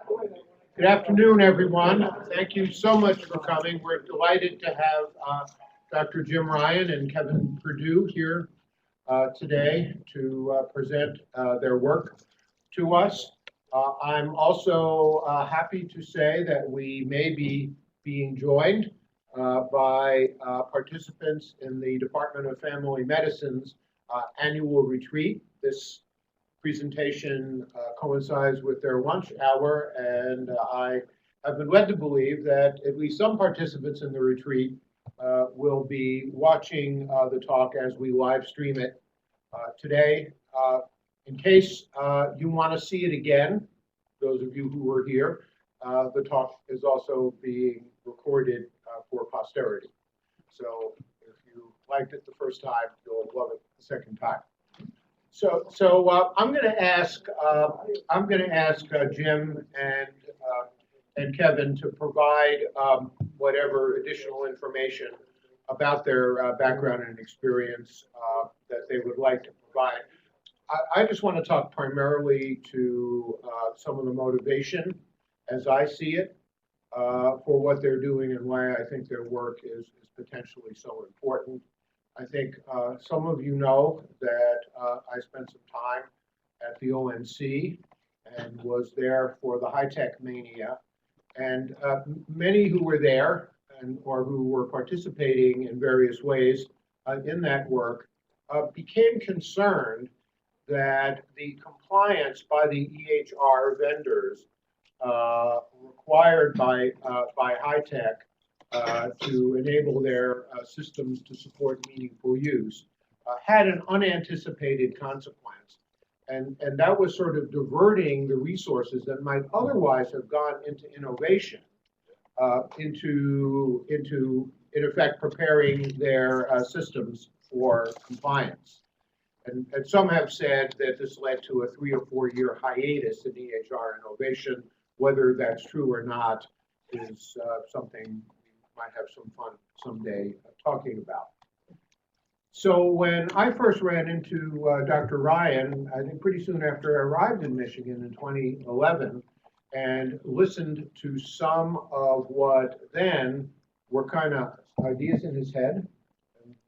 Good afternoon, everyone. Thank you so much for coming. We're delighted to have Dr. Jim Ryan and Kevin Perdue here today to present their work to us. I'm also happy to say that we may be being joined by participants in the Department of Family Medicine's annual retreat. This presentation coincides with their lunch hour, and I have been led to believe that at least some participants in the retreat will be watching the talk as we live stream it today. In case you want to see it again, those of you who were here, the talk is also being recorded for posterity. So if you liked it the first time, you'll love it the second time. So I'm going to ask Jim and Kevin to provide whatever additional information about their background and experience that they would like to provide. I just want to talk primarily to some of the motivation, as I see it, for what they're doing and why I think their work is potentially so important. I think some of you know that I spent some time at the ONC and was there for the high-tech mania. And many who were there or who were participating in various ways in that work became concerned that the compliance by the EHR vendors required by high-tech to enable their systems to support meaningful use had an unanticipated consequence. And that was sort of diverting the resources that might otherwise have gone into innovation, into in effect, preparing their systems for compliance. And some have said that this led to a 3 or 4 year hiatus in EHR innovation. Whether that's true or not is something might have some fun someday talking about. So when I first ran into Dr. Ryan, I think pretty soon after I arrived in Michigan in 2011, and listened to some of what then were kind of ideas in his head,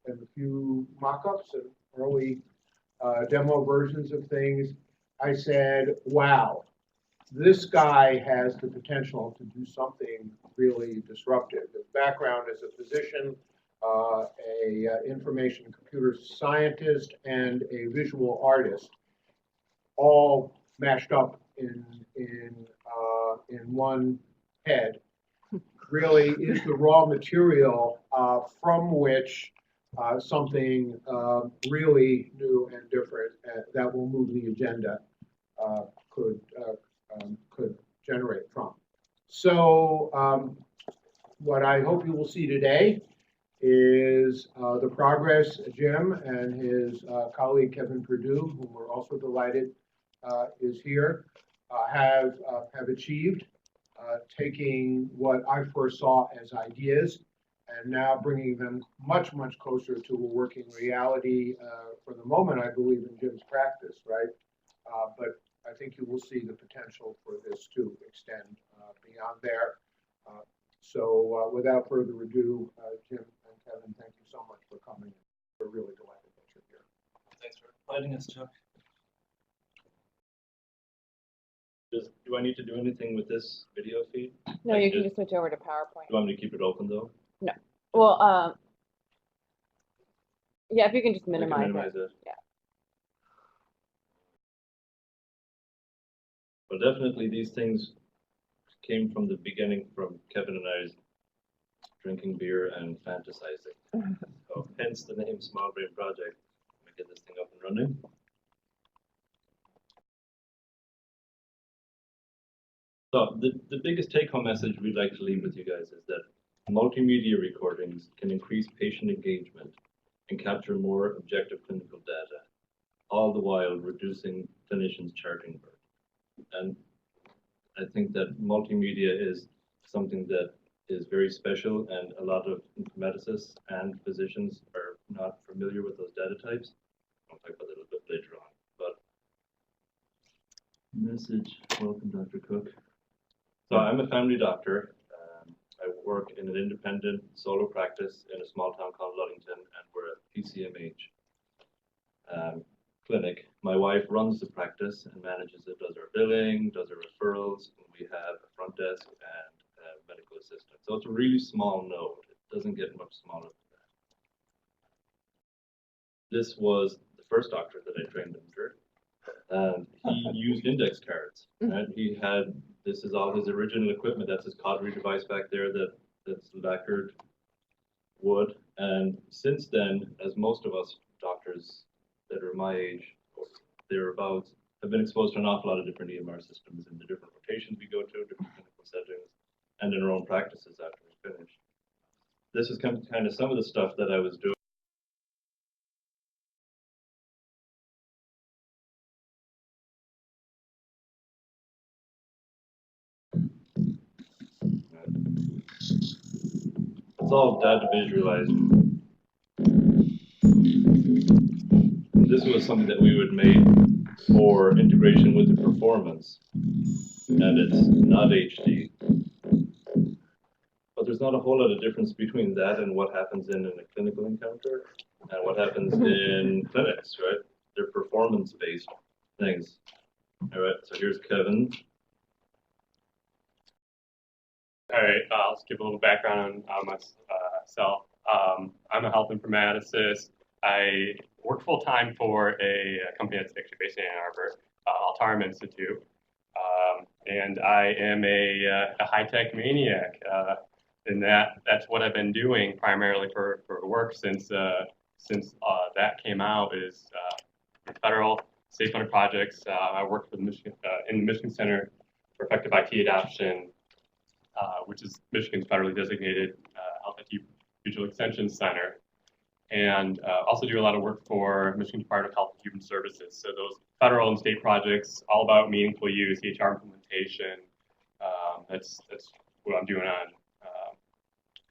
and a few mock-ups and early demo versions of things, I said, wow, this guy has the potential to do something really disruptive. His background as a physician, information and computer scientist, and a visual artist, all mashed up in one head, really is the raw material from which something really new and different that will move the agenda could generate from. So what I hope you will see today is the progress Jim and his colleague Kevin Perdue, whom we're also delighted is here, have achieved, taking what I first saw as ideas and now bringing them much, much closer to a working reality for the moment, I believe, in Jim's practice, right? But I think you will see the potential for this to extend beyond there. So without further ado, Jim and Kevin, thank you so much for coming. We're really delighted that you're here. Thanks for inviting us, Chuck. Do I need to do anything with this video feed? No, you can just switch over to PowerPoint. Do you want me to keep it open though? No. Well, yeah, if you can just minimize it. Yeah. Well, definitely these things came from the beginning, from Kevin and I's drinking beer and fantasizing. So hence the name Small Brain Project. Let me get this thing up and running. So the biggest take-home message we'd like to leave with you guys is that multimedia recordings can increase patient engagement and capture more objective clinical data, all the while reducing clinicians' charging burden. And I think that multimedia is something that is very special, and a lot of informaticists and physicians are not familiar with those data types. I'll talk about that a little bit later on. But message, welcome Dr. Cook. So I'm a family doctor. I work in an independent solo practice in a small town called Ludington, and we're a PCMH clinic. My wife runs the practice and manages it, does our billing, does our referrals, and we have a front desk and a medical assistant. So it's a really small node. It doesn't get much smaller than that. This was the first doctor that I trained under. He used index cards, right? This is all his original equipment. That's his cautery device back there that's lacquered wood. And since then, as most of us doctors that are my age or thereabouts have been exposed to an awful lot of different EMR systems in the different rotations we go to, different clinical settings, and in our own practices after we finish. This is kind of some of the stuff that I was doing. It's all data visualized. This was something that we would make for integration with the performance, and it's not HD. But there's not a whole lot of difference between that and what happens in a clinical encounter and what happens in clinics, right? They're performance-based things. All right, so here's Kevin. All right, I'll just give a little background on myself. I'm a health informaticist. I work full-time for a company that's actually based in Ann Arbor, Altarm Institute. And I am a high-tech maniac. And that's what I've been doing primarily for work since that came out is federal state-funded projects. I work for the Michigan, in the Michigan Center for Effective IT Adoption, which is Michigan's federally designated Health IT Digital Extension Center, and also do a lot of work for Michigan Department of Health and Human Services. So those federal and state projects, all about meaningful use, EHR implementation. That's what I'm doing on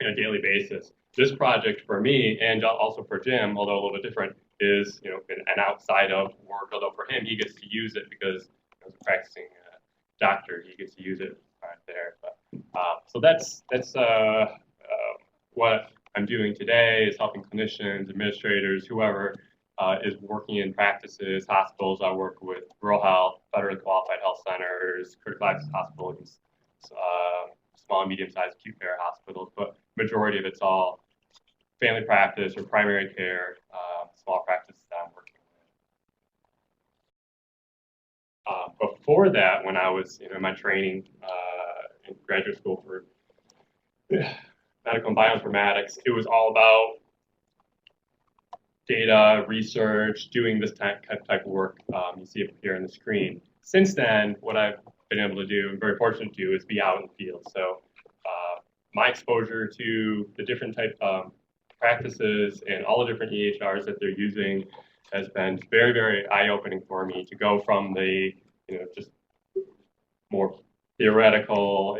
a daily basis. This project for me, and also for Jim, although a little bit different, is an outside of work. Although for him, he gets to use it because as a practicing doctor, he gets to use it right there. But, so that's what I'm doing today is helping clinicians, administrators, whoever is working in practices, hospitals. I work with rural health, federally qualified health centers, critical access hospitals, small and medium-sized acute care hospitals, but majority of it's all family practice or primary care, small practices that I'm working with. Before that, when I was in my training in graduate school for medical and bioinformatics, it was all about data, research, doing this type of work you see up here on the screen. Since then, what I've been able to do, and very fortunate to do, is be out in the field. So my exposure to the different type of practices and all the different EHRs that they're using has been very, very eye-opening for me to go from the, just more theoretical,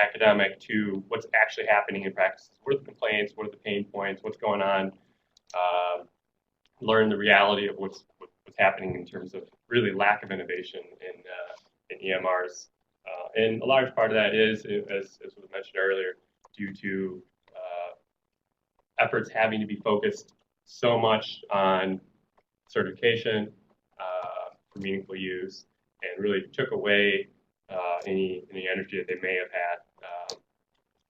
academic to what's actually happening in practices. What are the complaints? What are the pain points? What's going on? Learn the reality of what's happening in terms of really lack of innovation in EMRs. And a large part of that is, as was mentioned earlier, due to efforts having to be focused so much on certification for meaningful use, and really took away any energy that they may have had.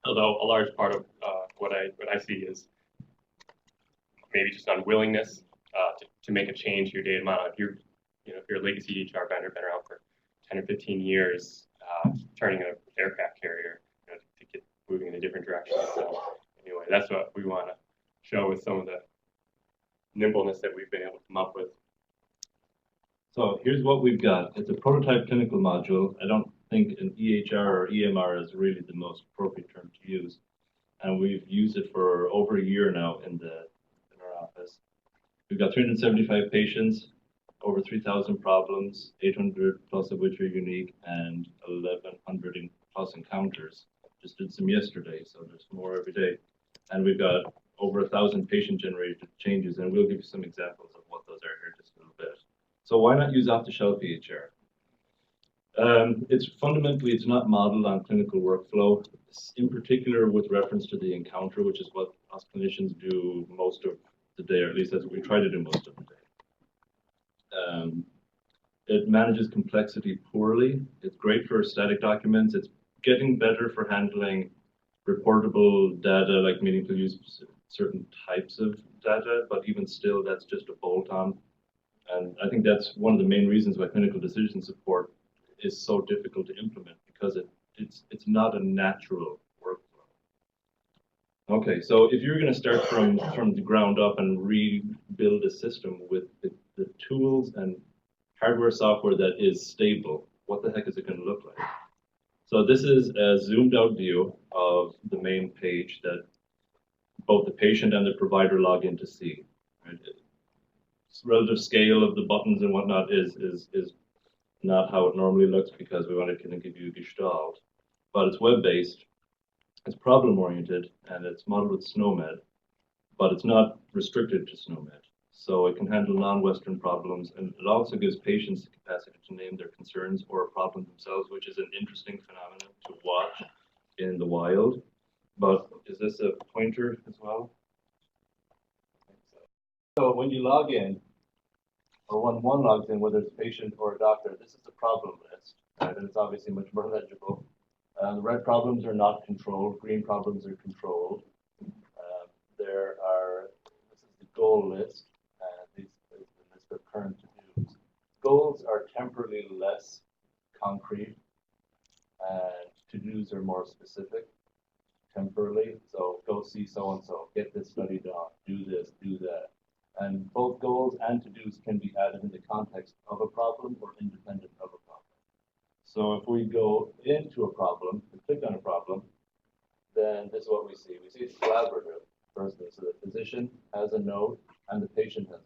Although a large part of what I see is maybe just unwillingness to make a change to your data model. If you're a legacy EHR vendor, been around for 10 or 15 years, turning an aircraft carrier to get moving in a different direction. So anyway, that's what we want to show with some of the nimbleness that we've been able to come up with. So here's what we've got. It's a prototype clinical module. I don't think an EHR or EMR is really the most appropriate term to use. And we've used it for over a year now in our office. We've got 375 patients, over 3,000 problems, 800 plus of which are unique, and 1,100 plus encounters. Just did some yesterday, so there's more every day. And we've got over 1,000 patient-generated changes, and we'll give you some examples of what those are here in just a little bit. So why not use off-the-shelf EHR? It's fundamentally, it's not modeled on clinical workflow, in particular with reference to the encounter, which is what us clinicians do most of the day, or at least as we try to do most of the day. It manages complexity poorly. It's great for static documents. It's getting better for handling reportable data, like meaning to use certain types of data, but even still, that's just a bolt-on. And I think that's one of the main reasons why clinical decision support is so difficult to implement, because it's not a natural workflow. Okay, so if you're going to start from the ground up and rebuild a system with the tools and hardware software that is stable, what the heck is it going to look like? So this is a zoomed out view of the main page that both the patient and the provider log in to see. Right? Relative scale of the buttons and whatnot is not how it normally looks, because we want to kind of give you a gestalt. But it's web-based, it's problem-oriented, and it's modeled with SNOMED, but it's not restricted to SNOMED. So it can handle non-Western problems, and it also gives patients the capacity to name their concerns or a problem themselves, which is an interesting phenomenon to watch in the wild. But is this a pointer as well? So when you log in, or when one logs in, whether it's a patient or a doctor, this is the problem list, right? And it's obviously much more legible. The red problems are not controlled, green problems are controlled. This is the goal list, and this is the list of current to-dos. Goals are temporally less concrete, and to-dos are more specific temporally. So go see so-and-so, get this study done, do this, do that. And both goals and to-dos can be added in the context of a problem or independent of a problem. So if we go into a problem, and click on a problem, then this is what we see. We see it's collaborative, firstly. So the physician has a note and the patient has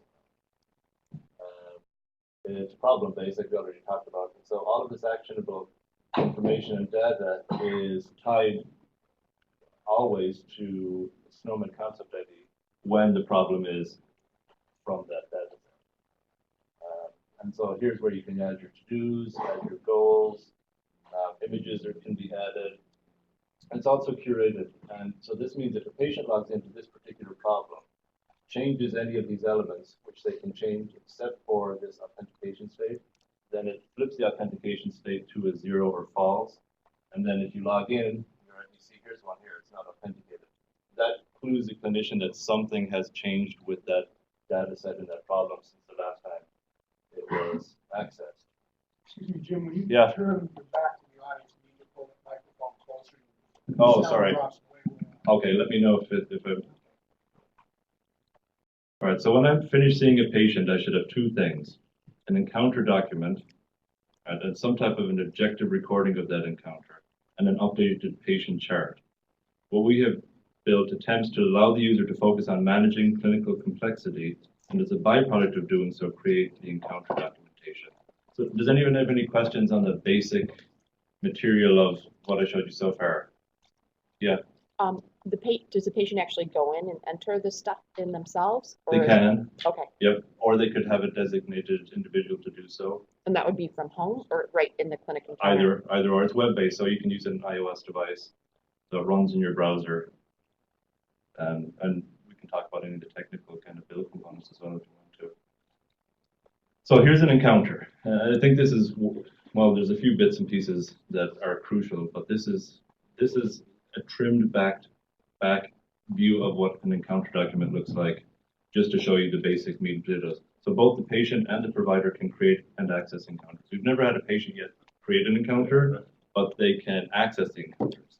a note. It's problem-based, like we already talked about. And so all of this actionable information and data is tied always to SNOMED concept ID when the problem is from that data set. And so here's where you can add your to-dos, add your goals, images can be added. And it's also curated. And so this means if a patient logs into this particular problem, changes any of these elements, which they can change except for this authentication state, then it flips the authentication state to a 0 or false. And then if you log in, you see here's one here, it's not authenticated. That clues the clinician that something has changed with that data set in that problem since the last time it was accessed. Excuse me, Jim, when you Yeah. turn the back to the audience, you need to pull the microphone closer. Oh, Sound sorry. drops way. Okay, let me know if I'm... All right, so when I'm finished seeing a patient, I should have two things: an encounter document, and some type of an objective recording of that encounter, and an updated patient chart. What we have built attempts to allow the user to focus on managing clinical complexity, and as a byproduct of doing so, create the encounter documentation. So does anyone have any questions on the basic material of what I showed you so far? Yeah. Does the patient actually go in and enter the stuff in themselves? They can. Okay. Yep. Or they could have a designated individual to do so. And that would be from home or right in the clinic encounter? Either or. It's web-based, so you can use an iOS device. So it runs in your browser. And we can talk about any of the technical kind of build components as well if you want to. So here's an encounter. I think this is, well, there's a few bits and pieces that are crucial, but this is a trimmed back view of what an encounter document looks like, just to show you the basic meat and potatoes. So both the patient and the provider can create and access encounters. We've never had a patient yet create an encounter, but they can access the encounters.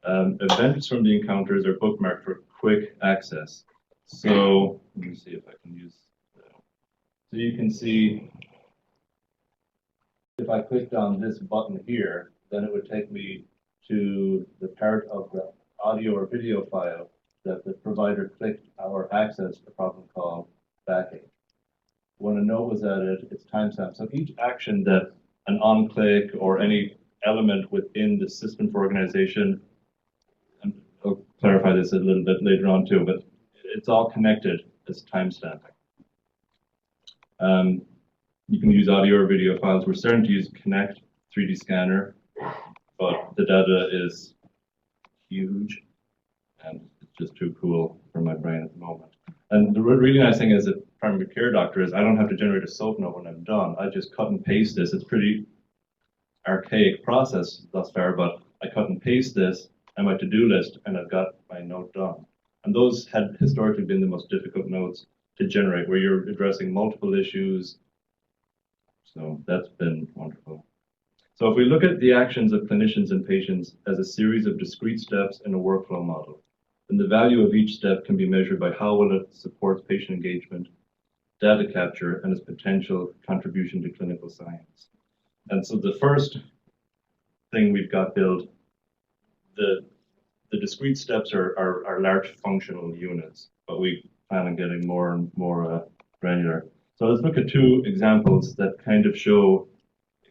Events from the encounters are bookmarked for quick access. So let me see if I can use that. So you can see if I clicked on this button here, then it would take me to the part of the audio or video file that the provider clicked or accessed a problem called backing. When a note was added, it's timestamped. So each action that an on-click or any element within the system for organization, and I'll clarify this a little bit later on too, but it's all connected as timestamping. You can use audio or video files. We're starting to use Connect 3D scanner, but the data is huge, and it's just too cool for my brain at the moment. And the really nice thing as a primary care doctor is I don't have to generate a SOAP note when I'm done. I just cut and paste this. It's pretty archaic process thus far, but I cut and paste this and my to-do list, and I've got my note done. And those had historically been the most difficult notes to generate, where you're addressing multiple issues. So that's been wonderful. So if we look at the actions of clinicians and patients as a series of discrete steps in a workflow model, then the value of each step can be measured by how well it supports patient engagement, data capture, and its potential contribution to clinical science. And so the first thing we've got built, the discrete steps are large functional units, but we plan on getting more and more granular. So let's look at two examples that kind of show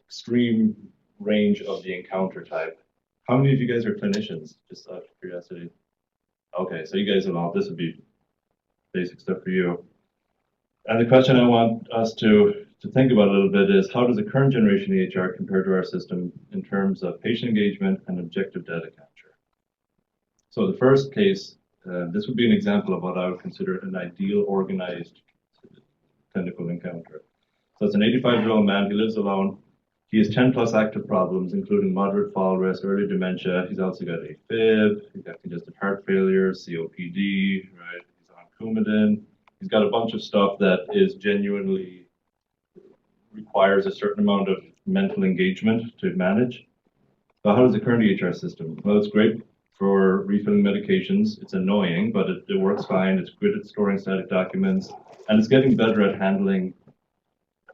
extreme range of the encounter type. How many of you guys are clinicians, just out of curiosity? Okay, so you guys will all, this would be basic stuff for you. And the question I want us to think about a little bit is, how does the current generation EHR compare to our system in terms of patient engagement and objective data capture? So the first case, this would be an example of what I would consider an ideal organized clinical encounter. So it's an 85-year-old man, he lives alone. He has 10 plus active problems, including moderate fall risk, early dementia. He's also got AFib, he's got congestive heart failure, COPD, right? He's on Coumadin. He's got a bunch of stuff that is genuinely requires a certain amount of mental engagement to manage. So how does the current EHR system? Well, it's great for refilling medications. It's annoying, but it works fine. It's good at storing static documents, and it's getting better at handling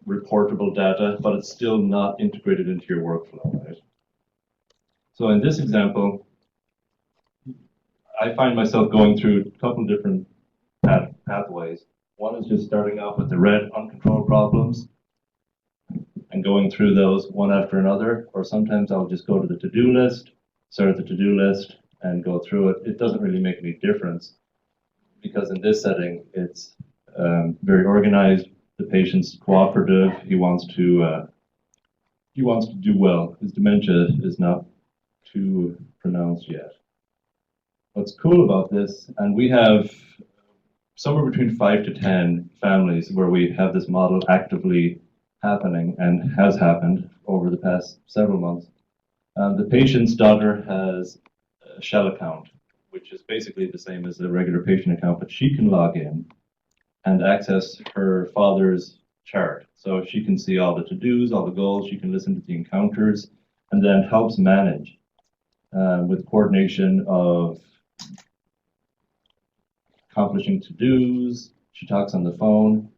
reportable data, but it's still not integrated into your workflow, right? So in this example, I find myself going through a couple different pathways. One is just starting off with the red uncontrolled problems and going through those one after another, or sometimes I'll just go to the to-do list, start at the to-do list, and go through it. It doesn't really make any difference, because in this setting, it's very organized. The patient's cooperative. He wants to do well. His dementia is not too pronounced yet. What's cool about this, and we have somewhere between 5 to 10 families where we have this model actively happening, and has happened over the past several months. The patient's daughter has a shell account, which is basically the same as a regular patient account, but she can log in and access her father's chart. So she can see all the to-dos, all the goals, she can listen to the encounters, and then helps manage with coordination of accomplishing to-dos. She talks on the phone,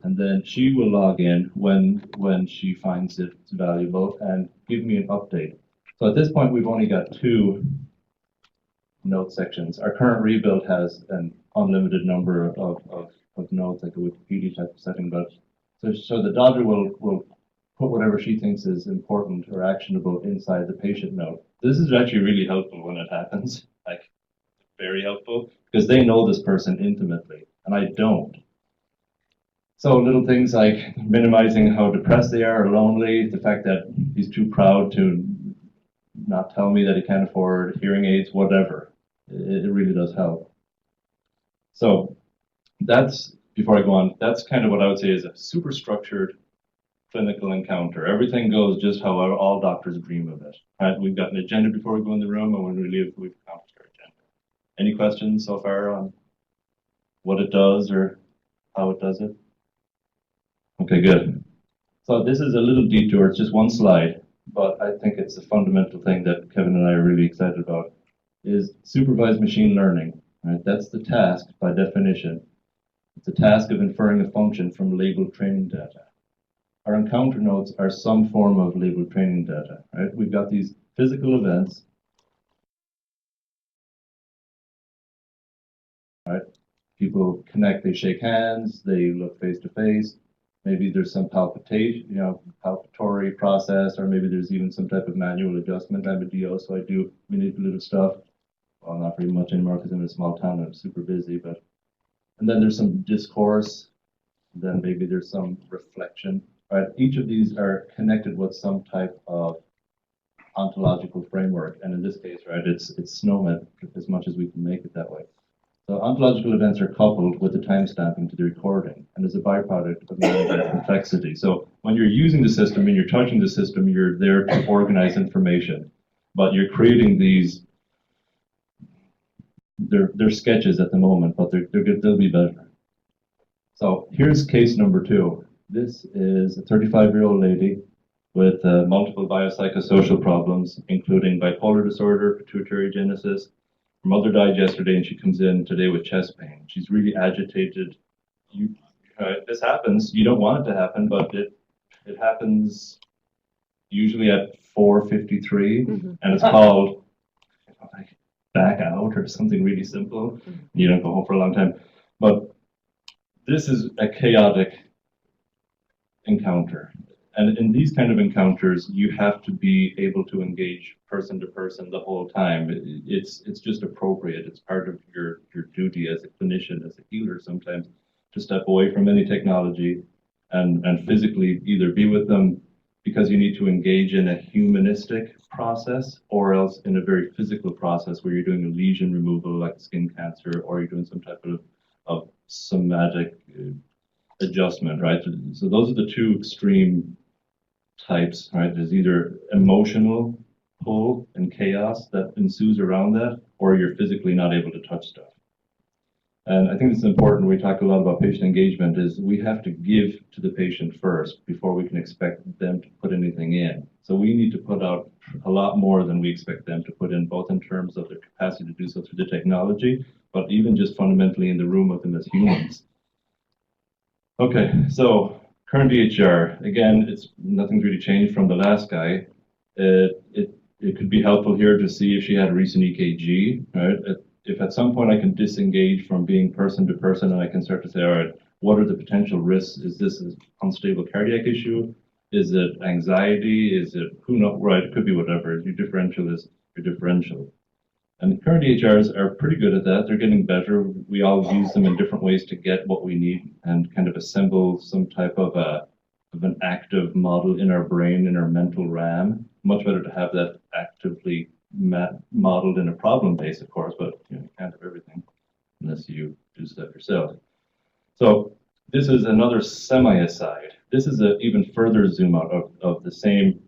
and then she will log in when she finds it valuable and give me an update. So at this point, we've only got 2 note sections. Our current rebuild has an unlimited number of notes, like a Wikipedia type of setting, but so the daughter will put whatever she thinks is important or actionable inside the patient note. This is actually really helpful when it happens, like very helpful, because they know this person intimately, and I don't. So little things like minimizing how depressed they are or lonely, the fact that he's too proud to not tell me that he can't afford hearing aids, whatever. It really does help. So that's, before I go on, that's kind of what I would say is a super structured clinical encounter. Everything goes just how all doctors dream of it. Right? We've got an agenda before we go in the room, and when we leave, we've accomplished our agenda. Any questions so far on what it does or how it does it? Okay, good. So this is a little detour. It's just one slide, but I think it's a fundamental thing that Kevin and I are really excited about, is supervised machine learning. Right? That's the task by definition. It's the task of inferring a function from labeled training data. Our encounter notes are some form of labeled training data. Right? We've got these physical events. Right? People connect, they shake hands, they look face to face. Maybe there's some palpation, palpatory process, or maybe there's even some type of manual adjustment. I'm a DO, so I do manipulative stuff. Well, not very much anymore because I'm in a small town and I'm super busy, but and then there's some discourse, then maybe there's some reflection. Right? Each of these are connected with some type of ontological framework. And in this case, right, it's SNOMED as much as we can make it that way. So ontological events are coupled with the timestamping to the recording, and as a byproduct of managing complexity. So when you're using the system and you're touching the system, you're there to organize information, but you're creating these. They're sketches at the moment, but they'll be better. So here's case number 2. This is a 35-year-old lady with multiple biopsychosocial problems, including bipolar disorder, pituitary genesis. Her mother died yesterday, and she comes in today with chest pain. She's really agitated. This happens. You don't want it to happen, but it happens usually at 4:53, and it's called like back out or something really simple. You don't go home for a long time, but this is a chaotic encounter. And in these kind of encounters, you have to be able to engage person to person the whole time. It's just appropriate. It's part of your duty as a clinician, as a healer sometimes, to step away from any technology and physically either be with them because you need to engage in a humanistic process, or else in a very physical process where you're doing a lesion removal like skin cancer, or you're doing some type of somatic adjustment, right? So those are the two extreme types, right? There's either emotional pull and chaos that ensues around that, or you're physically not able to touch stuff. And I think it's important, we talk a lot about patient engagement, is we have to give to the patient first before we can expect them to put anything in. So we need to put out a lot more than we expect them to put in, both in terms of their capacity to do so through the technology, but even just fundamentally in the room with them as humans. Okay, so current EHR, again, nothing's really changed from the last guy. It could be helpful here to see if she had a recent EKG, right? If at some point I can disengage from being person to person and I can start to say, all right, what are the potential risks? Is this an unstable cardiac issue? Is it anxiety? Is it, who knows, right? It could be whatever. Your differential is your differential. And current EHRs are pretty good at that. They're getting better. We all use them in different ways to get what we need and kind of assemble some type of an active model in our brain, in our mental RAM. Much better to have that actively modeled in a problem base, of course, but you can't have everything unless you do stuff yourself. So this is another semi-aside. This is an even further zoom out of the same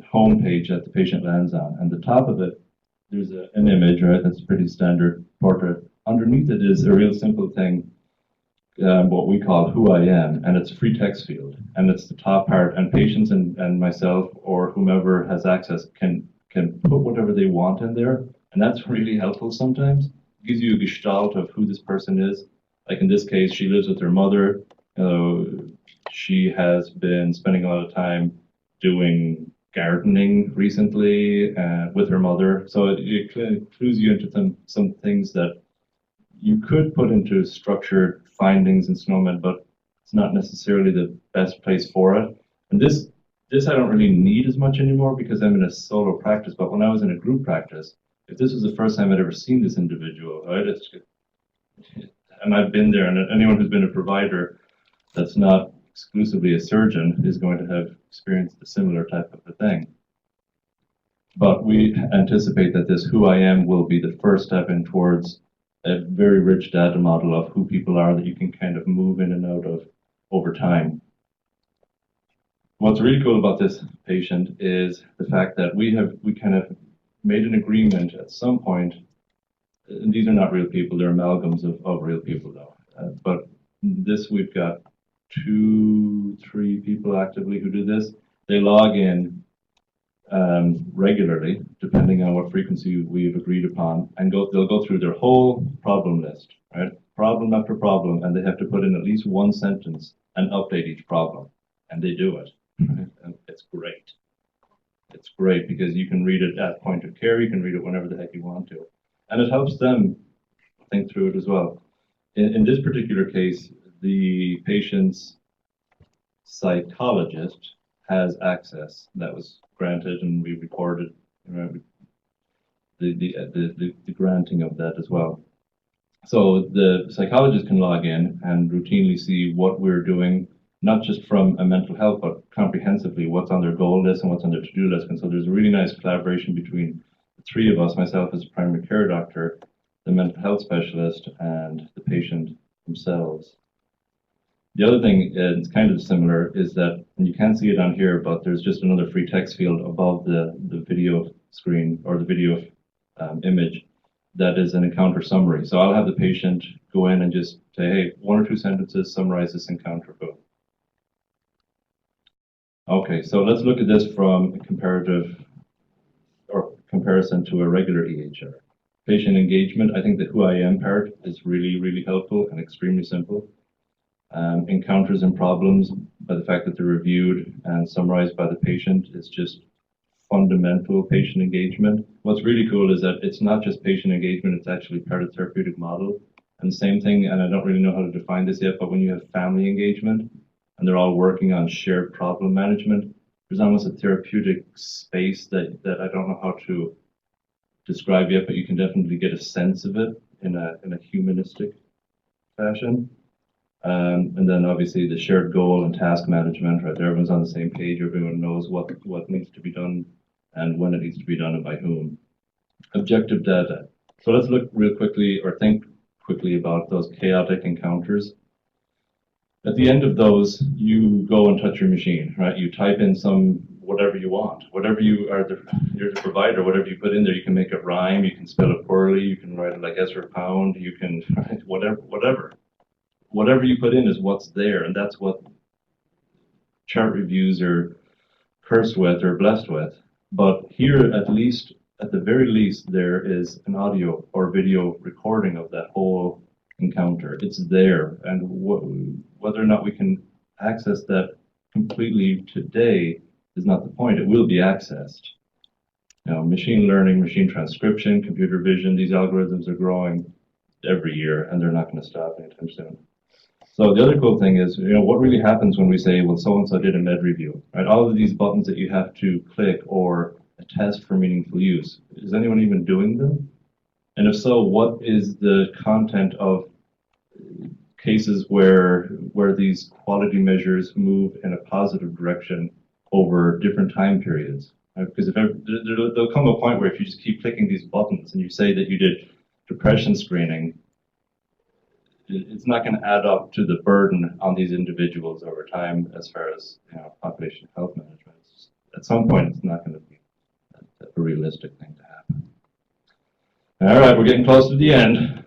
home page that the patient lands on. And the top of it, there's an image, right? That's a pretty standard portrait. Underneath it is a real simple thing, what we call who I am, and it's a free text field. And it's the top part, and patients and myself or whomever has access can put whatever they want in there, and that's really helpful sometimes. It gives you a gestalt of who this person is. Like in this case, she lives with her mother. She has been spending a lot of time doing gardening recently with her mother. So it clues you into some things that you could put into structured findings in SNOMED, but it's not necessarily the best place for it. And this I don't really need as much anymore because I'm in a solo practice, but when I was in a group practice, if this was the first time I'd ever seen this individual, right, and I've been there, and anyone who's been a provider that's not exclusively a surgeon is going to have experienced a similar type of a thing. But we anticipate that this who I am will be the first step in towards a very rich data model of who people are that you can kind of move in and out of over time. What's really cool about this patient is the fact that we kind of made an agreement at some point, and these are not real people, they're amalgams of real people though. But this, we've got 2-3 people actively who do this. They log in regularly, depending on what frequency we've agreed upon, and they'll go through their whole problem list, right? Problem after problem, and they have to put in at least one sentence and update each problem, and they do it. Right? And it's great. It's great because you can read it at point of care, you can read it whenever the heck you want to. And it helps them think through it as well. In this particular case, the patient's psychologist has access. That was granted, and we recorded the granting of that as well. So the psychologist can log in and routinely see what we're doing not just from a mental health, but comprehensively what's on their goal list and what's on their to-do list. And so there's a really nice collaboration between the three of us, myself as a primary care doctor, the mental health specialist, and the patient themselves. The other thing, and it's kind of similar, is that, and you can't see it on here, but there's just another free text field above the video screen or the video image that is an encounter summary. So I'll have the patient go in and just say, hey, 1 or 2 sentences, summarize this encounter, boom. Okay, so let's look at this from a comparative or comparison to a regular EHR. Patient engagement, I think the who I am part is really, really helpful and extremely simple. Encounters and problems, by the fact that they're reviewed and summarized by the patient, is just fundamental patient engagement. What's really cool is that it's not just patient engagement, it's actually part of the therapeutic model. And the same thing, and I don't really know how to define this yet, but when you have family engagement and they're all working on shared problem management, there's almost a therapeutic space that I don't know how to describe yet, but you can definitely get a sense of it in a humanistic fashion. And then obviously the shared goal and task management, right? Everyone's on the same page, everyone knows what needs to be done and when it needs to be done and by whom. Objective data. So let's look real quickly or think quickly about those chaotic encounters. At the end of those, you go and touch your machine, right? You type in some whatever you want, whatever you are, you're the provider, whatever you put in there, you can make it rhyme, you can spell it poorly, you can write it like Ezra Pound, you can write whatever. Whatever you put in is what's there, and that's what chart reviews are cursed with or blessed with. But here, at the very least, there is an audio or video recording of that whole encounter. It's there, and whether or not we can access that completely today is not the point. It will be accessed. Now, machine learning, machine transcription, computer vision, these algorithms are growing every year, and they're not going to stop anytime soon. So the other cool thing is, what really happens when we say, well, so-and-so did a med review, right? All of these buttons that you have to click or a test for meaningful use, is anyone even doing them? And if so, what is the content of cases where these quality measures move in a positive direction over different time periods? Right? Because there'll come a point where if you just keep clicking these buttons and you say that you did depression screening, it's not going to add up to the burden on these individuals over time as far as population health management. At some point, it's not going to be a realistic thing to happen. All right, we're getting close to the end.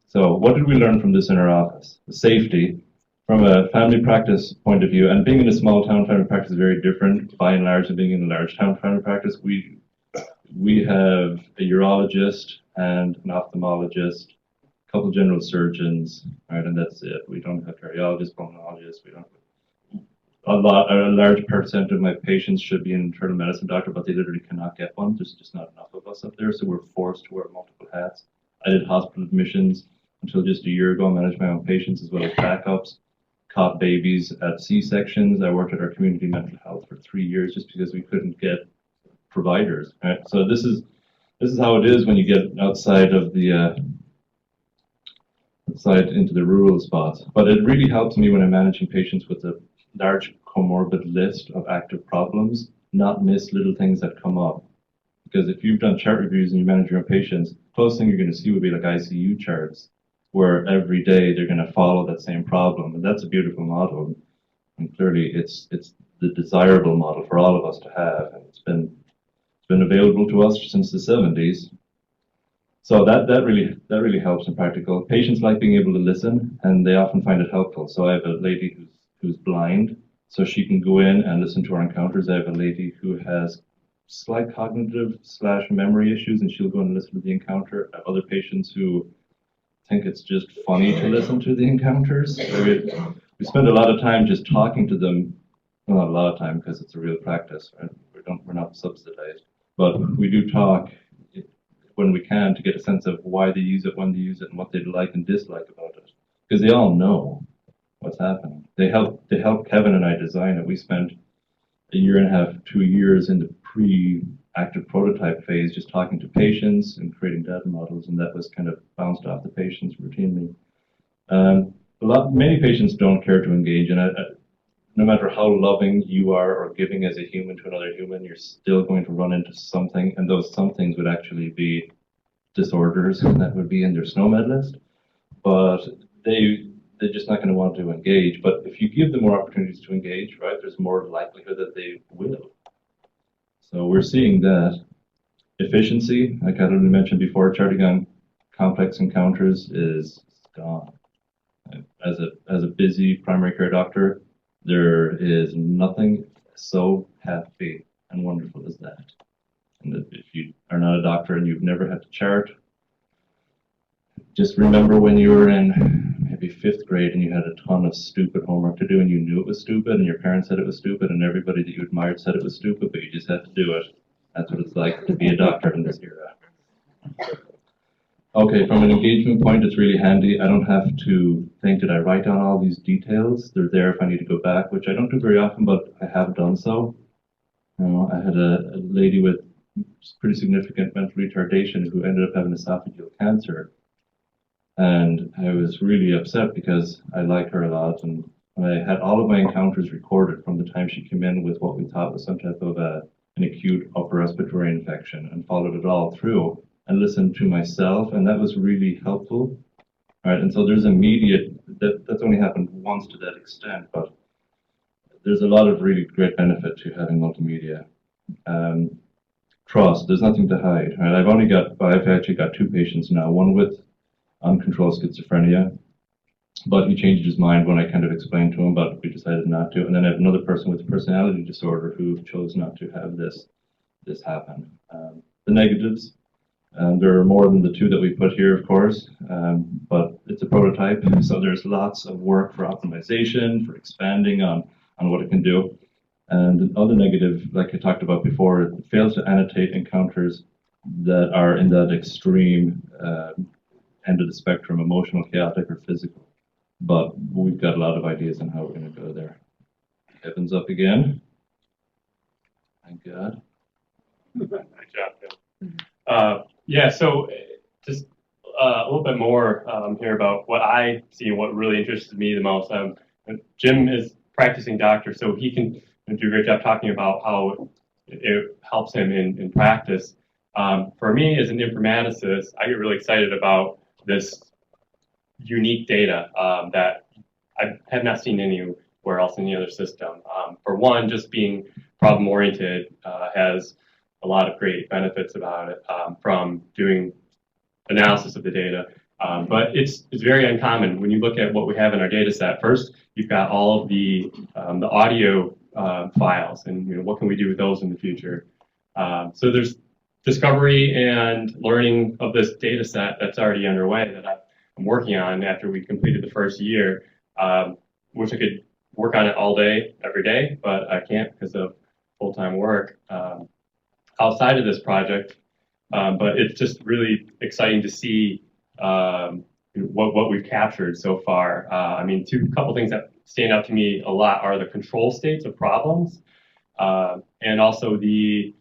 So what did we learn from this in our office? The safety, from a family practice point of view, and being in a small town family practice is very different by and large than being in a large town family practice. We have a urologist and an ophthalmologist, couple general surgeons, right, and that's it. We don't have cardiologists, pulmonologists. We don't. A large percent of my patients should be an internal medicine doctor, but they literally cannot get one. There's just not enough of us up there, so we're forced to wear multiple hats. I did hospital admissions until just a year ago. I managed my own patients as well as backups. Caught babies at C-sections. I worked at our community mental health for 3 years just because we couldn't get providers. Right, so this is how it is when you get outside of the into the rural spots. But it really helps me when I'm managing patients with a large comorbid list of active problems, not miss little things that come up. Because if you've done chart reviews and you manage your own patients, the closest thing you're going to see would be like ICU charts, where every day they're going to follow that same problem. And that's a beautiful model. And clearly it's the desirable model for all of us to have. And it's been available to us since the 70s. So that really helps in practical. Patients like being able to listen, and they often find it helpful. So I have a lady who's blind, so she can go in and listen to our encounters. I have a lady who has slight cognitive / memory issues, and she'll go and listen to the encounter. I have other patients who think it's just funny to listen to the encounters. We spend a lot of time just talking to them. Well, not a lot of time because it's a real practice. Right? We're not subsidized, but we do talk when we can to get a sense of why they use it, when they use it, and what they like and dislike about it. Because they all know what's happening. They help Kevin and I design it. We spent a year and a half, 2 years in the pre-active prototype phase just talking to patients and creating data models, and that was kind of bounced off the patients routinely. Many patients don't care to engage, and no matter how loving you are or giving as a human to another human, you're still going to run into something, and those somethings would actually be disorders that would be in their SNOMED list. But they're just not going to want to engage. But if you give them more opportunities to engage, right, there's more likelihood that they will. So we're seeing that. Efficiency, like I already mentioned before, charting on complex encounters is gone. As a busy primary care doctor, there is nothing so happy and wonderful as that. And that if you are not a doctor and you've never had to chart, just remember when you were in maybe 5th grade and you had a ton of stupid homework to do and you knew it was stupid and your parents said it was stupid and everybody that you admired said it was stupid, but you just had to do it. That's what it's like to be a doctor in this era. Okay, from an engagement point, it's really handy. I don't have to think, did I write down all these details? They're there if I need to go back, which I don't do very often, but I have done so. You know, I had a lady with pretty significant mental retardation who ended up having esophageal cancer. And I was really upset because I liked her a lot, and I had all of my encounters recorded from the time she came in with what we thought was some type of an acute upper respiratory infection, and followed it all through and listened to myself, and that was really helpful. All right, and so there's immediate, that's only happened once to that extent, but there's a lot of really great benefit to having multimedia. Trust, there's nothing to hide. Right? I've actually got 2 patients now, one with uncontrolled schizophrenia, but he changed his mind when I kind of explained to him, but we decided not to. And then I have another person with a personality disorder who chose not to have this happen. The negatives, there are more than the 2 that we put here, of course, but it's a prototype, so there's lots of work for optimization, for expanding on what it can do. And the other negative, like I talked about before, it fails to annotate encounters that are in that extreme end of the spectrum, emotional, chaotic, or physical. But we've got a lot of ideas on how we're going to go there. Kevin's up again. Thank God. Good job, yeah, so just a little bit more here about what I see and what really interests me the most. Jim is practicing doctor, so he can do a great job talking about how it helps him in practice. For me, as an informaticist, I get really excited about this unique data that I have not seen anywhere else in the other system. For one, just being problem-oriented has a lot of great benefits about it from doing analysis of the data. But it's very uncommon when you look at what we have in our data set. First, you've got all of the audio files, and what can we do with those in the future. So there's discovery and learning of this data set that's already underway that I'm working on after we completed the first year. Wish I could work on it all day, every day, but I can't because of full-time work outside of this project. But it's just really exciting to see what we've captured so far. I mean, couple things that stand out to me a lot are the control states of problems and also the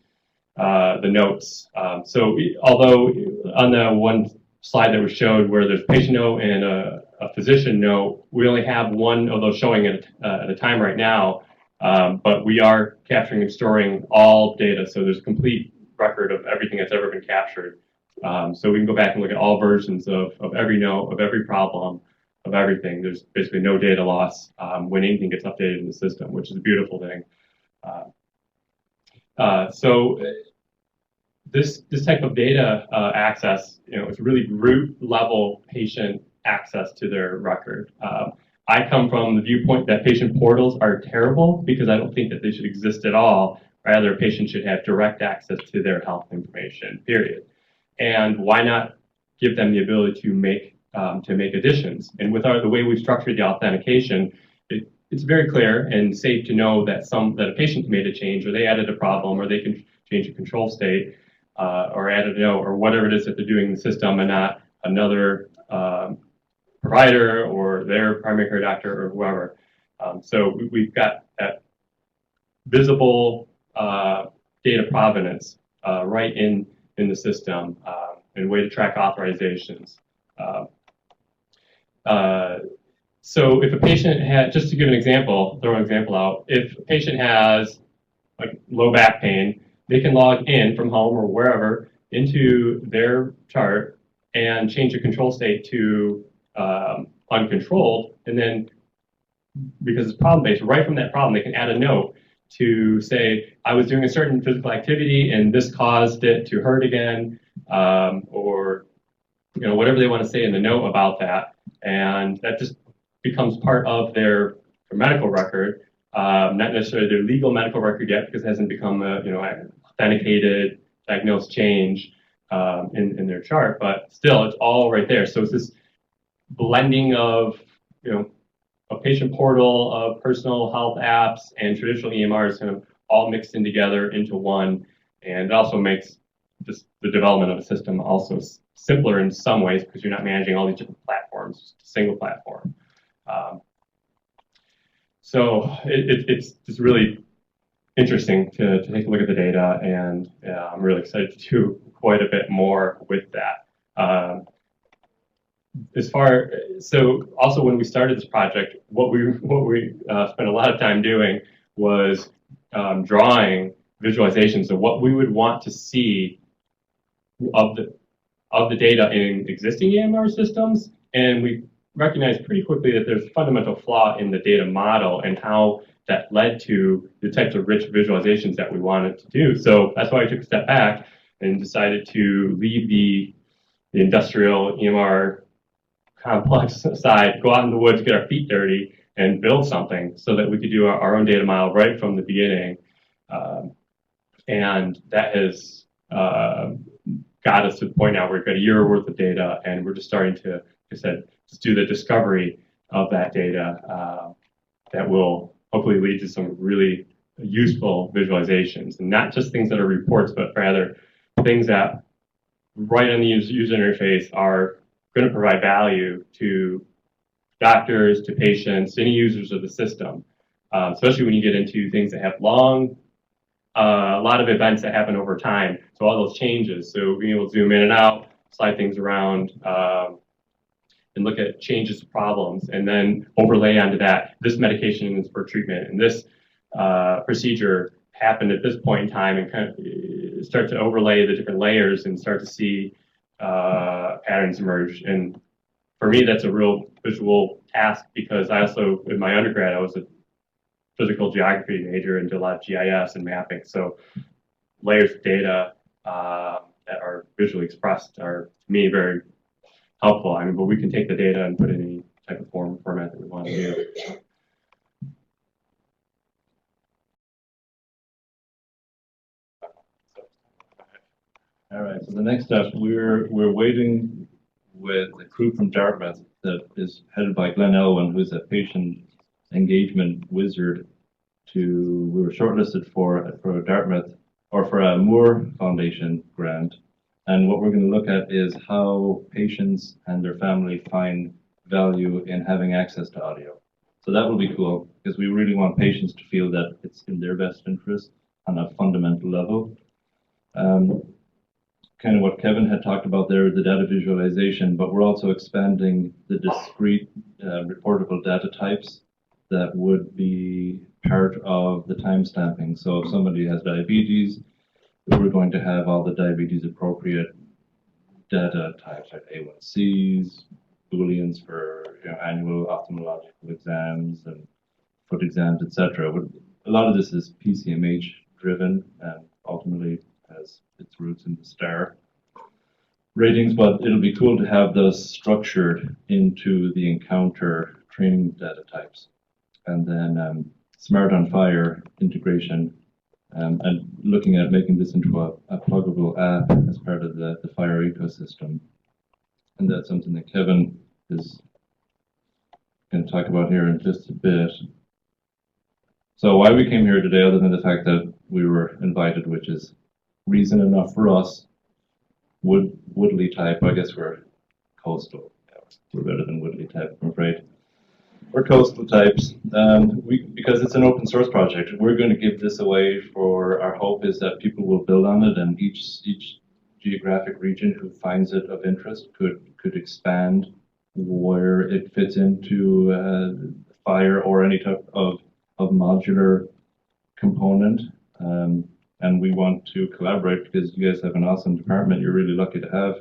notes. Although on the one slide that was showed where there's a patient note and a physician note, we only have one of those showing at a time right now, but we are capturing and storing all data, so there's a complete record of everything that's ever been captured. So we can go back and look at all versions of every note, of every problem, of everything. There's basically no data loss when anything gets updated in the system, which is a beautiful thing. So this type of data access, is really root level patient access to their record. I come from the viewpoint that patient portals are terrible because I don't think that they should exist at all. Rather, patients should have direct access to their health information, period. And why not give them the ability to make additions? And with the way we've structured the authentication, it's very clear and safe to know that a patient made a change, or they added a problem, or they can change a control state, or added a note, or whatever it is that they're doing in the system, and not another provider or their primary care doctor or whoever. So we've got that visible data provenance right in the system and a way to track authorizations. So if a patient had, just to give an example, throw an example out, if a patient has like low back pain, they can log in from home or wherever into their chart and change the control state to uncontrolled, and then because it's problem-based, right from that problem, they can add a note to say, I was doing a certain physical activity and this caused it to hurt again, or whatever they want to say in the note about that. And that just becomes part of their medical record, not necessarily their legal medical record yet, because it hasn't become a authenticated diagnosed change in their chart, but still it's all right there. So it's this blending of a patient portal of personal health apps and traditional EMRs kind of all mixed in together into one, and it also makes just the development of a system also simpler in some ways because you're not managing all these different platforms, just a single platform. So it's just really interesting to take a look at the data, and I'm really excited to do quite a bit more with that. So also when we started this project, what we spent a lot of time doing was drawing visualizations of what we would want to see of the data in existing EMR systems, and we recognized pretty quickly that there's a fundamental flaw in the data model and how that led to the types of rich visualizations that we wanted to do. So that's why I took a step back and decided to leave the industrial EMR complex side, go out in the woods, get our feet dirty, and build something so that we could do our own data model right from the beginning. And that has got us to the point now where we've got a year worth of data, and we're just starting to, like I said, just do the discovery of that data that will hopefully lead to some really useful visualizations, and not just things that are reports, but rather things that right on the user interface are going to provide value to doctors, to patients, any users of the system, especially when you get into things that have a lot of events that happen over time. So all those changes, so being able to zoom in and out, slide things around, and look at changes to problems, and then overlay onto that, this medication is for treatment, and this procedure happened at this point in time, and kind of start to overlay the different layers and start to see patterns emerge. And for me, that's a real visual task, because I also, in my undergrad, I was a physical geography major and did a lot of GIS and mapping. So layers of data that are visually expressed are, to me, very helpful. I mean, but we can take the data and put it in any type of format that we want to do. All right, so the next step, we're waiting with a crew from Dartmouth that is headed by Glenn Elwin, who's a patient engagement wizard. We were shortlisted for Dartmouth, or for a Moore Foundation grant. And what we're going to look at is how patients and their family find value in having access to audio. So that will be cool, because we really want patients to feel that it's in their best interest on a fundamental level. Kind of what Kevin had talked about there, the data visualization, but we're also expanding the discrete reportable data types that would be part of the timestamping. So if somebody has diabetes, we're going to have all the diabetes appropriate data types, like A1Cs, Booleans for annual ophthalmological exams and foot exams, etc. A lot of this is PCMH driven and ultimately has its roots in the STAR ratings, but it'll be cool to have those structured into the Encounter training data types. And then Smart on Fire integration, and looking at making this into a pluggable app as part of the Fire ecosystem. And that's something that Kevin is going to talk about here in just a bit. So why we came here today, other than the fact that we were invited, which is reason enough for us, Woodley type, I guess we're coastal. We're better than Woodley type, I'm afraid. We're coastal types, because it's an open source project. We're going to give this away for, our hope is that people will build on it, and each geographic region who finds it of interest could expand where it fits into fire or any type of modular component. And we want to collaborate because you guys have an awesome department. You're really lucky to have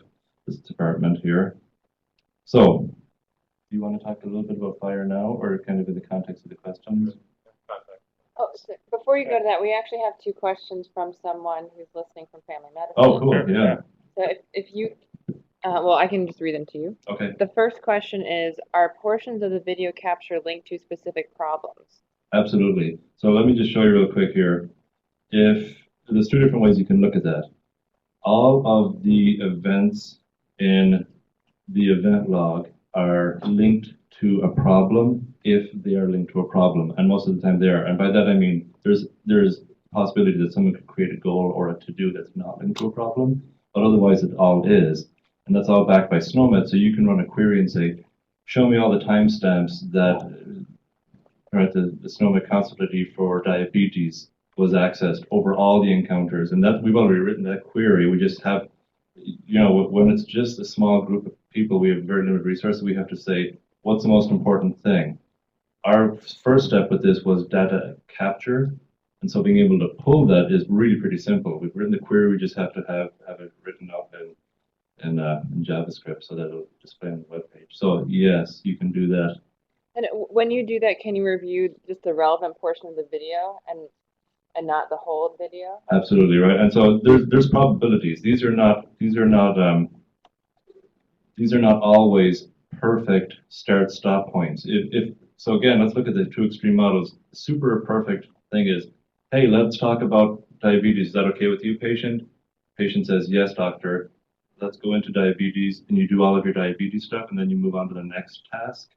this department here. So, do you want to talk a little bit about fire now, or kind of in the context of the questions? Oh, so before you go to that, we actually have 2 questions from someone who's listening from family medicine. Oh, cool, yeah. So if you, well, I can just read them to you. Okay. The first question is, are portions of the video capture linked to specific problems? Absolutely. So let me just show you real quick here. There's 2 different ways you can look at that. All of the events in the event log are linked to a problem if they are linked to a problem, and most of the time they are. And by that I mean there's a possibility that someone could create a goal or a to-do that's not linked to a problem, but otherwise it all is. And that's all backed by SNOMED, so you can run a query and say, show me all the timestamps that the SNOMED consultation for diabetes was accessed over all the encounters. And that we've already written that query. We just have, when it's just a small group of people, we have very limited resources. We have to say, what's the most important thing? Our first step with this was data capture. And so being able to pull that is really pretty simple. We've written the query, we just have to have it written up in JavaScript so that it'll display on the web page. So yes, you can do that. And when you do that, can you review just the relevant portion of the video and not the whole video? Absolutely right. And so there's probabilities. These are not always perfect start-stop points. So again, let's look at the 2 extreme models. The super perfect thing is, hey, let's talk about diabetes. Is that okay with you, patient? Patient says, yes, doctor. Let's go into diabetes, and you do all of your diabetes stuff, and then you move on to the next task.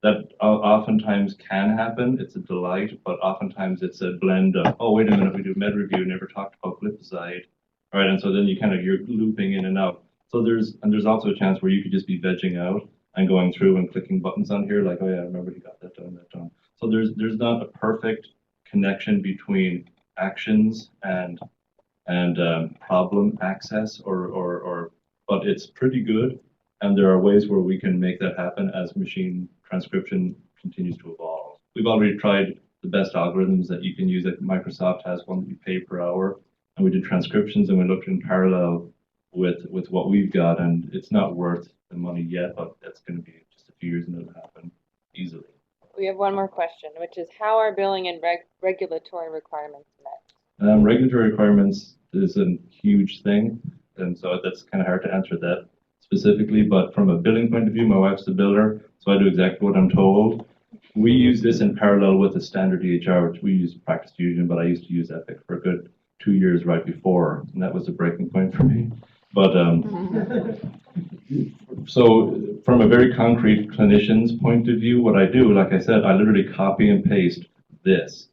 That oftentimes can happen. It's a delight, but oftentimes it's a blend of, oh, wait a minute, we do med review, never talked about glipizide. All right, and so then you're looping in and out. So there's also a chance where you could just be vegging out and going through and clicking buttons on here, like, oh yeah, I remember you got that done, that done. So there's not a perfect connection between actions and problem access, but it's pretty good. And there are ways where we can make that happen as machine transcription continues to evolve. We've already tried the best algorithms that you can use. That Microsoft has one that you pay per hour, and we did transcriptions, and we looked in parallel with what we've got, and it's not worth the money yet, but that's going to be just a few years and it'll happen easily. We have one more question, which is, how are billing and regulatory requirements met? Regulatory requirements is a huge thing, and so that's kind of hard to answer that specifically, but from a billing point of view, my wife's the biller, so I do exactly what I'm told. We use this in parallel with the standard EHR, which we use Practice Fusion, but I used to use Epic for a good 2 years right before, and that was a breaking point for me. But so from a very concrete clinician's point of view, what I do, like I said, I literally copy and paste this.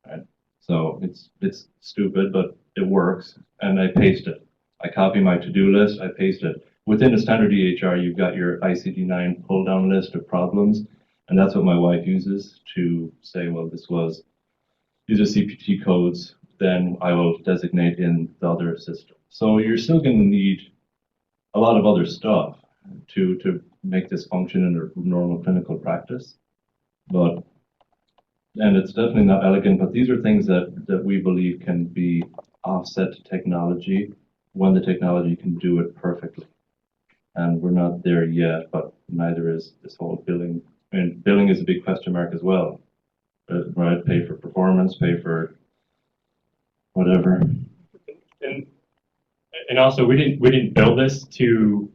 Right? So it's stupid, but it works, and I paste it. I copy my to-do list, I paste it. Within a standard EHR, you've got your ICD-9 pull-down list of problems, and that's what my wife uses to say, well, these are CPT codes, then I will designate in the other system. So you're still going to need a lot of other stuff to make this function in a normal clinical practice. And it's definitely not elegant, but these are things that we believe can be offset to technology when the technology can do it perfectly. And we're not there yet, but neither is this whole billing. I mean, billing is a big question mark as well. Right? Pay for performance, pay for whatever. And also, we didn't build this to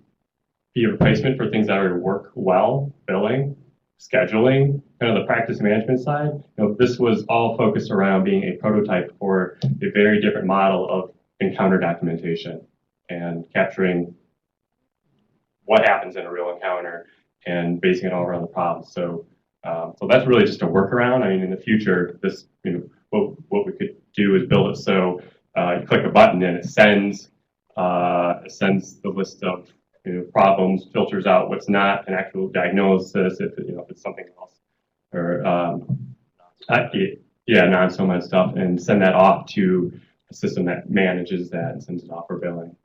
be a replacement for things that already work well, billing, scheduling, kind of the practice management side. This was all focused around being a prototype for a very different model of encounter documentation and capturing what happens in a real encounter and basing it all around the problem. So that's really just a workaround. I mean, in the future, this, what we could do is build it so you click a button and it sends the list of problems, filters out what's not an actual diagnosis, if it's something else, or non-SOMAD stuff, and send that off to a system that manages that and sends it off for billing.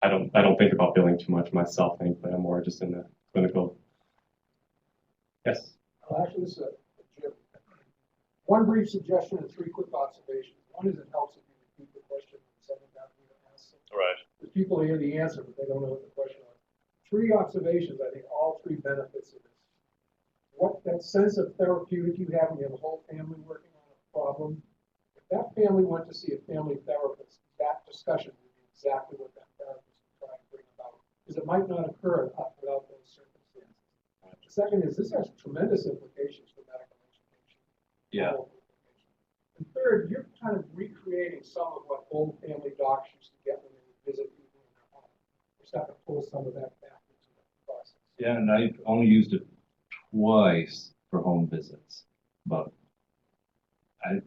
I don't think about billing too much myself, thankfully. I'm more just in the clinical. Yes. Actually, this is a Jim. One brief suggestion and three quick observations. One is it helps if you repeat the question and send it down to me to ask. Right. Because people hear the answer, but they don't know what the question was. Three observations, I think all three benefits of this. What that sense of therapeutic you have when you have a whole family working on a problem. If that family went to see a family therapist, that discussion would be exactly what that therapist is trying to bring about. Because it might not occur without those circumstances. The second is this has tremendous implications for medical education. Yeah. And third, you're kind of recreating some of what old family docs used to get when they would visit people in their home. Just have to pull some of that back into the process. Yeah, and I've only used it twice for home visits, but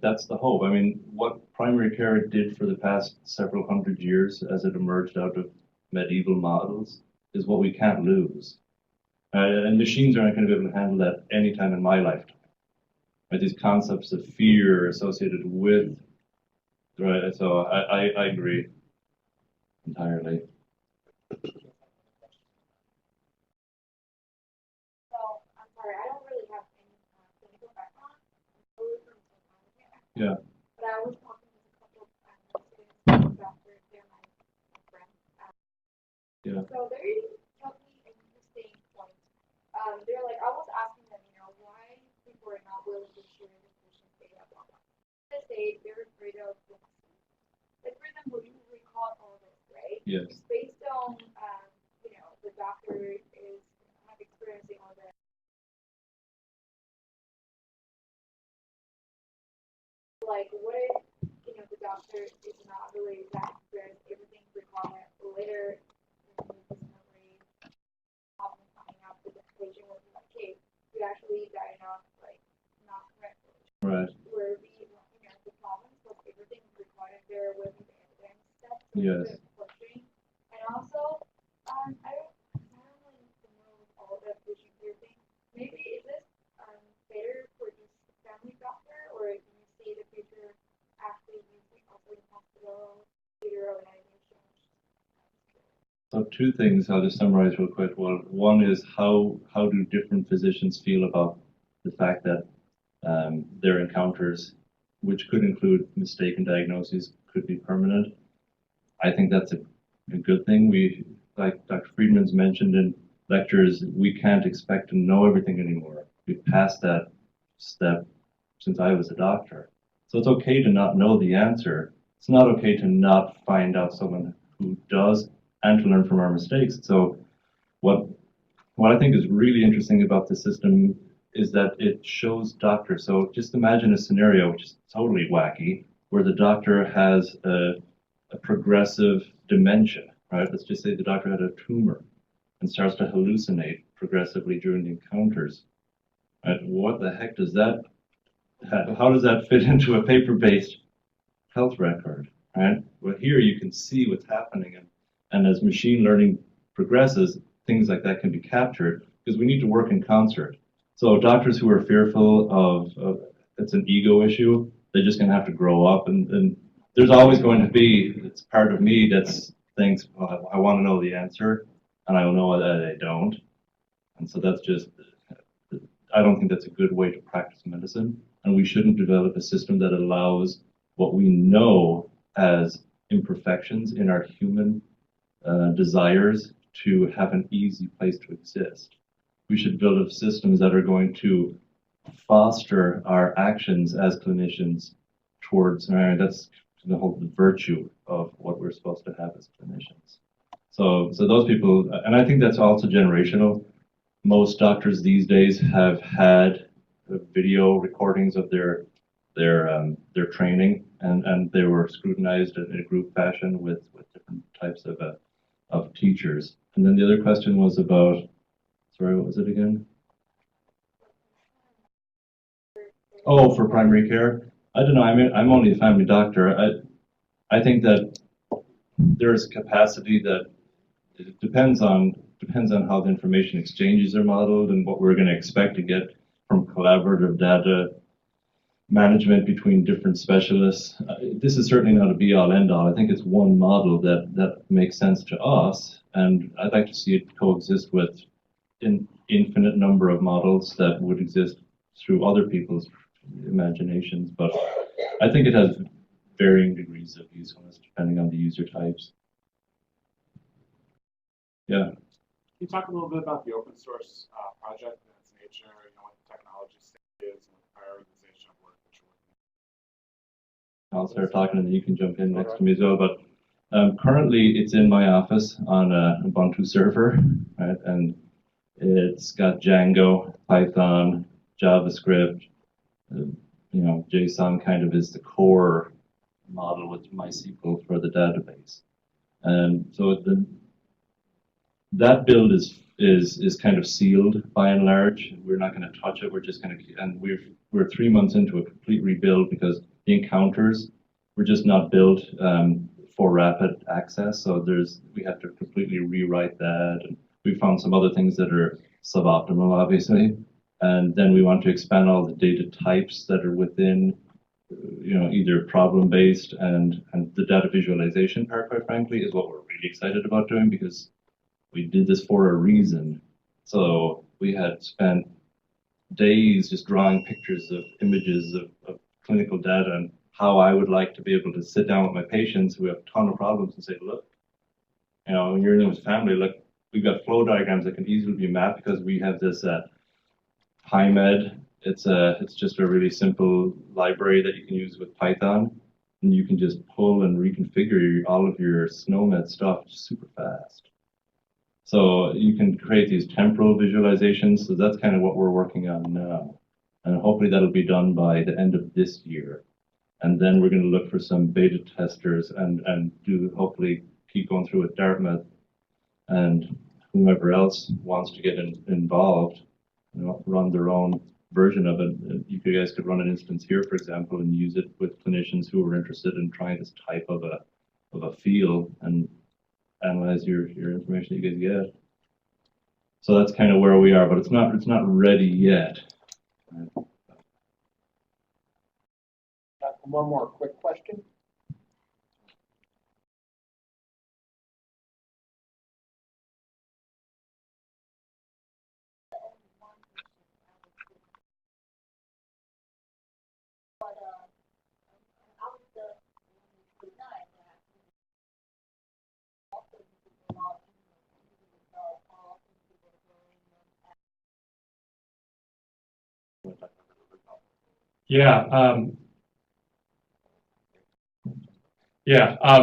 that's the hope. I mean, what primary care did for the past several hundred years as it emerged out of medieval models is what we can't lose. And machines aren't going to be able to handle that anytime in my lifetime. Right? These concepts of fear associated with, right? So I agree entirely. Yeah. But I was talking with a couple of doctors, they're my friends. Yeah. So they told me an interesting point. They're like, I was asking them, why people are not willing to share the patient data, blah, blah. They say they're afraid of losses. Like, for example, you recall all this, right? Yes. It's based on, the doctor is experiencing all that. Like, what if, the doctor is not really that experienced, everything recalled later, discovery, problem coming up with the patient was like, okay, we actually diagnosed, like, not correctly. Right. Where we, the problem was everything recorded there with the evidence stuff. So Yes. pushing. And also, I don't really know with all the patient care thing. Maybe is this better for just family doctor, or do you see the future actually using also in hospital, theater organization? So two things I'll just summarize real quick. Well, one is how do different physicians feel about the fact that their encounters, which could include mistaken diagnoses, could be permanent. I think that's a good thing. We, like Dr. Friedman's mentioned in lectures, we can't expect to know everything anymore. We've passed that step since I was a doctor. So it's okay to not know the answer. It's not okay to not find out someone who does and to learn from our mistakes. So what I think is really interesting about the system is that it shows doctors. So just imagine a scenario which is totally wacky, where the doctor has a progressive dementia, right? Let's just say the doctor had a tumor and starts to hallucinate progressively during the encounters. Right? What the heck does that, how does that fit into a paper-based health record, right? Well, here you can see what's happening, and as machine learning progresses, things like that can be captured because we need to work in concert. So doctors who are fearful of it's an ego issue, they're just going to have to grow up, and there's always going to be, it's part of me that's thinks, well, I want to know the answer, and I know that I don't. And so that's just, I don't think that's a good way to practice medicine, and we shouldn't develop a system that allows what we know as imperfections in our human desires to have an easy place to exist. We should build systems that are going to foster our actions as clinicians towards, that's the whole virtue of what we're supposed to have as clinicians. So those people, and I think that's also generational. Most doctors these days have had video recordings of their training, and they were scrutinized in a group fashion with different types of teachers. And then the other question was about, sorry, what was it again? Oh, for primary care? I don't know. I mean, I'm only a family doctor. I think that there's capacity that it depends on how the information exchanges are modeled and what we're going to expect to get from collaborative data management between different specialists. This is certainly not a be-all, end-all. I think it's one model that makes sense to us, and I'd like to see it coexist with an infinite number of models that would exist through other people's imaginations. But I think it has varying degrees of usefulness depending on the user types. Yeah. Can you talk a little bit about the open source project and its nature, what the technology state is, and the prioritization of work that you're working on? I'll start talking and then you can jump in next to me as well. But currently it's in my office on a Ubuntu server, right? And it's got Django, Python, JavaScript, JSON kind of is the core model with MySQL for the database. And so that build is kind of sealed by and large. We're not going to touch it. We're just going to, and we're 3 months into a complete rebuild because the encounters were just not built for rapid access. So we have to completely rewrite that. And we found some other things that are suboptimal, obviously. And then we want to expand all the data types that are within, either problem-based and the data visualization part, quite frankly, is what we're really excited about doing because we did this for a reason. So we had spent days just drawing pictures of images of clinical data and how I would like to be able to sit down with my patients who have a ton of problems and say, look, when you're in with family, look, we've got flow diagrams that can easily be mapped because we have this PyMed. It's just a really simple library that you can use with Python, and you can just pull and reconfigure all of your SNOMED stuff super fast. So you can create these temporal visualizations. So that's kind of what we're working on now, and hopefully that'll be done by the end of this year. And then we're going to look for some beta testers and hopefully keep going through with Dartmouth and whomever else wants to get involved, run their own version of it. You guys could run an instance here, for example, and use it with clinicians who are interested in trying this type of a field and analyze your information that you guys get. So that's kind of where we are, but it's not ready yet. One more quick question.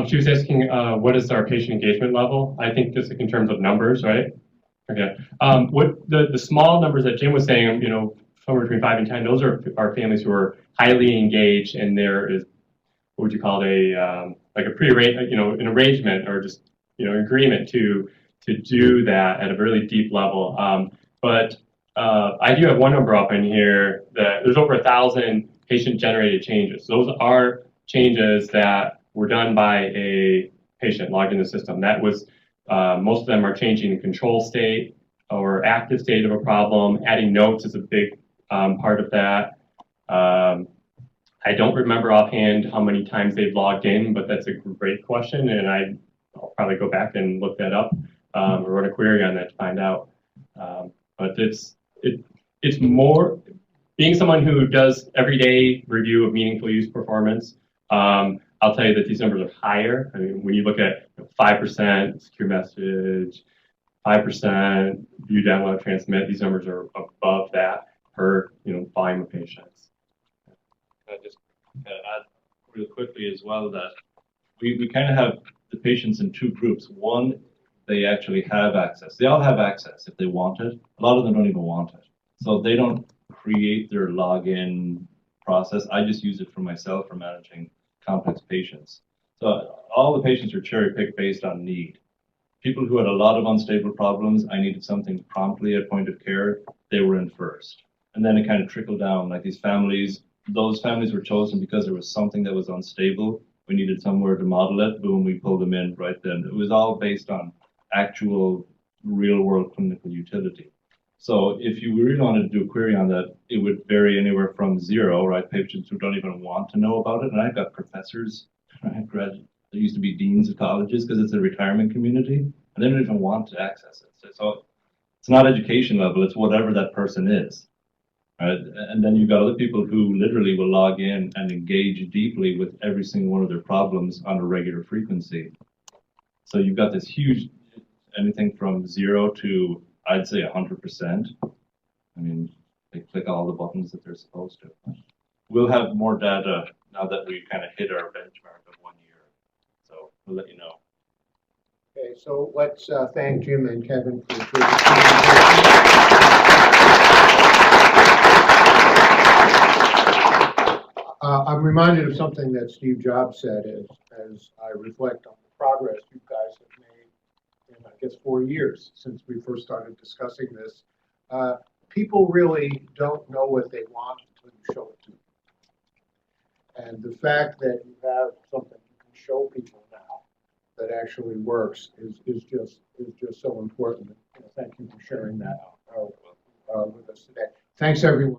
She was asking what is our patient engagement level? I think just in terms of numbers, right? Okay. What the small numbers that Jim was saying, somewhere between 5 and 10, those are families who are highly engaged, and there is, what would you call it, like a an arrangement or just agreement to do that at a really deep level. But I do have one number up in here that there's over 1,000 patient-generated changes. Those are changes that were done by a patient logged in the system. That was most of them are changing the control state or active state of a problem. Adding notes is a big part of that. I don't remember offhand how many times they've logged in, but that's a great question, and I'll probably go back and look that up or run a query on that to find out. But it's more being someone who does everyday review of meaningful use performance. I'll tell you that these numbers are higher. I mean, when you look at 5% secure message, 5% view, download, transmit, these numbers are above that per volume of patients. I just add real quickly as well that we kind of have the patients in two groups. One, they actually have access. They all have access if they want it. A lot of them don't even want it. So they don't create their login process. I just use it for myself for managing complex patients. So all the patients are cherry-picked based on need. People who had a lot of unstable problems, I needed something promptly at point of care, they were in first. And then it kind of trickled down, like these families, those families were chosen because there was something that was unstable. We needed somewhere to model it, boom, we pulled them in right then. It was all based on actual real-world clinical utility. So if you really wanted to do a query on that, it would vary anywhere from 0, right? Patients who don't even want to know about it. And I've got professors, right, graduates, that used to be deans of colleges because it's a retirement community, and they don't even want to access it. So it's not education level, it's whatever that person is. Right? And then you've got other people who literally will log in and engage deeply with every single one of their problems on a regular frequency. So you've got this huge, anything from 0 to, I'd say, 100%. I mean, they click all the buttons that they're supposed to. We'll have more data now that we kind of hit our benchmark of 1 year. So we'll let you know. Okay, so let's thank Jim and Kevin for the presentation. I'm reminded of something that Steve Jobs said as I reflect on the progress you guys have made in, I guess, 4 years since we first started discussing this. People really don't know what they want until you show it to them. And the fact that you have something you can show people now that actually works is just so important. Thank you for sharing that with us today. Thanks, everyone.